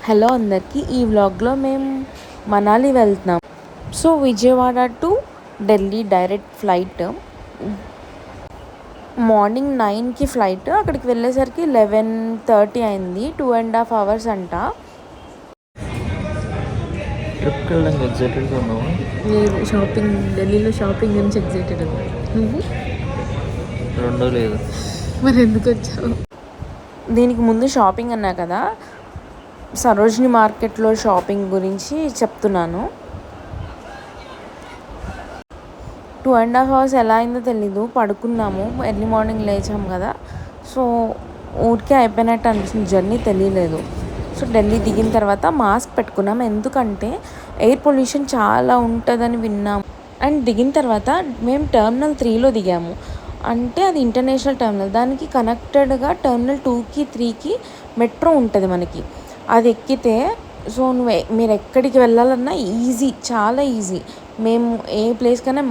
Hello అందరికీ. ఈ వ్లాగ్లో మేము మనాలి వెళ్తున్నాం. So Vijayawada to Delhi direct flight. Morning 9కి ఫ్లైట్. అక్కడికి వెళ్ళేసరికి 11:30 అయింది. 2.5 hours అంట. ట్రిప్కి వెళ్ళడానికి ఎగ్జైటెడ్గా ఉన్నావు? లేదు, షాపింగ్, ఢిల్లీలో షాపింగ్ గురించి ఎగ్జైటెడ్ ఉంది. నువ్వు? రెండో లేదు. మరి ఎందుకు వచ్చావు? దీనికి ముందు షాపింగ్ అన్నా కదా, సరోజిని మార్కెట్లో షాపింగ్ గురించి చెప్తున్నాను. 2.5 hours ఎలా అయిందో తెలీదు. పడుకున్నాము, ఎర్లీ మార్నింగ్ లేచాము కదా, సో ఊరికే అయిపోయినట్టు అనిపిస్తుంది. జర్నీ తెలియలేదు. సో ఢిల్లీ దిగిన తర్వాత మాస్క్ పెట్టుకున్నాం, ఎందుకంటే ఎయిర్ పొల్యూషన్ చాలా ఉంటుందని విన్నాము. అండ్ దిగిన తర్వాత మేము టెర్మినల్ 3లో దిగాము. అంటే అది ఇంటర్నేషనల్ టెర్మినల్. దానికి కనెక్టెడ్గా టెర్మినల్ 2కి 3కి మెట్రో ఉంటుంది మనకి. అది ఎక్కితే సో మీరు ఎక్కడికి వెళ్ళాలన్నా ఈజీ, చాలా ఈజీ. మేము ఏ ప్లేస్కైనా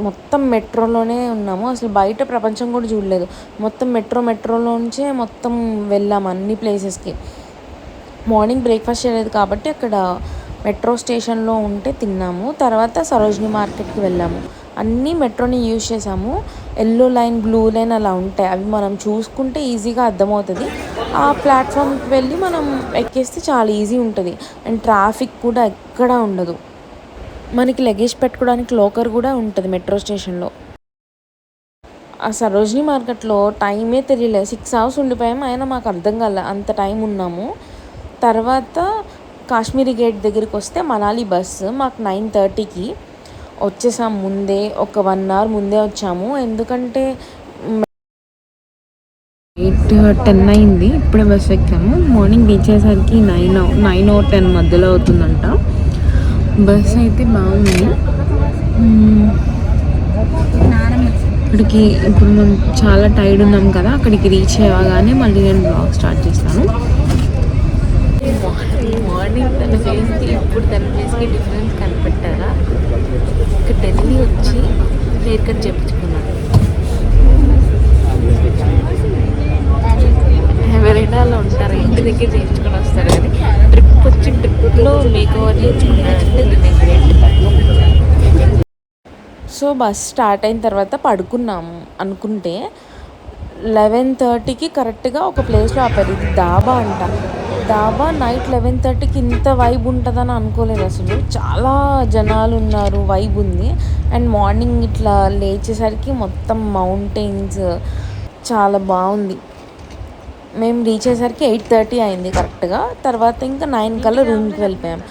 మొత్తం మెట్రోలోనే ఉన్నాము. అసలు బయట ప్రపంచం కూడా చూడలేదు. మొత్తం మెట్రోలోంచే మొత్తం వెళ్ళాము అన్ని ప్లేసెస్కి. మార్నింగ్ బ్రేక్ఫాస్ట్ చేయలేదు కాబట్టి అక్కడ మెట్రో స్టేషన్లో ఉంటే తిన్నాము. తర్వాత సరోజిని మార్కెట్కి వెళ్ళాము. అన్నీ మెట్రోని యూజ్ చేసాము. ఎల్లో లైన్, బ్లూ లైన్ అలా ఉంటాయి. అవి మనం చూసుకుంటే ఈజీగా అర్థమవుతుంది. ఆ ప్లాట్ఫామ్కి వెళ్ళి మనం ఎక్కేస్తే చాలా ఈజీ ఉంటుంది. అండ్ ట్రాఫిక్ కూడా ఎక్కడా ఉండదు. మనకి లగేజ్ పెట్టుకోవడానికి లోకర్ కూడా ఉంటుంది మెట్రో స్టేషన్లో. ఆ సరోజిని మార్కెట్లో టైమే తెలియలేదు. 6 hours ఉండిపోయాము, అయినా మాకు అర్థం కాలే అంత టైం ఉన్నాము. తర్వాత కాశ్మీరీ గేట్ దగ్గరికి వస్తే మనాలి బస్సు మాకు 9:30కి వచ్చేసాము. ముందే ఒక 1 hour ముందే వచ్చాము, ఎందుకంటే 8:10 అయింది. ఇప్పుడే బస్సు ఎక్కాము. మార్నింగ్ రీచ్ అయ్యేసరికి 9 or 10 మధ్యలో అవుతుందంట. బస్ అయితే బాగుంది. ఇక్కడికి ఇప్పుడు మేము చాలా టైర్డ్ ఉన్నాం కదా, అక్కడికి రీచ్ అయ్యగానే మళ్ళీ నేను బ్లాగ్ స్టార్ట్ చేస్తాను. మార్నింగ్ తన ఫేస్కి ఇప్పుడు తన ఫేస్కి డిఫరెన్స్ కనిపెట్టారా? ఇక్కడ ఢిల్లీ వచ్చి హెయిర్ కట్ చేయించుకున్నాను. ఎవరైనా అలా ఉంటారు, ఇంటి దగ్గర చేయించుకొని వస్తారు కానీ ట్రిప్లో మేక్ ఓవర్ చేయించుకున్నారంటే సో బస్ స్టార్ట్ అయిన తర్వాత పడుకున్నాము అనుకుంటే 11:30కి కరెక్ట్గా ఒక ప్లేస్లో ఆపారు. ఇది డాబా అంట. డాబా నైట్ 11:30కి ఇంత వైబ్ ఉంటుందని అనుకోలేదు అసలు. చాలా జనాలు ఉన్నారు, వైబ్ ఉంది. అండ్ మార్నింగ్ ఇట్లా లేచేసరికి మొత్తం మౌంటైన్స్, చాలా బాగుంది. మేము రీచ్ అయ్యేసరికి 8:30 అయింది కరెక్ట్గా. తర్వాత ఇంకా 9 కల్లా రూమ్కి వెళ్ళిపోయాం.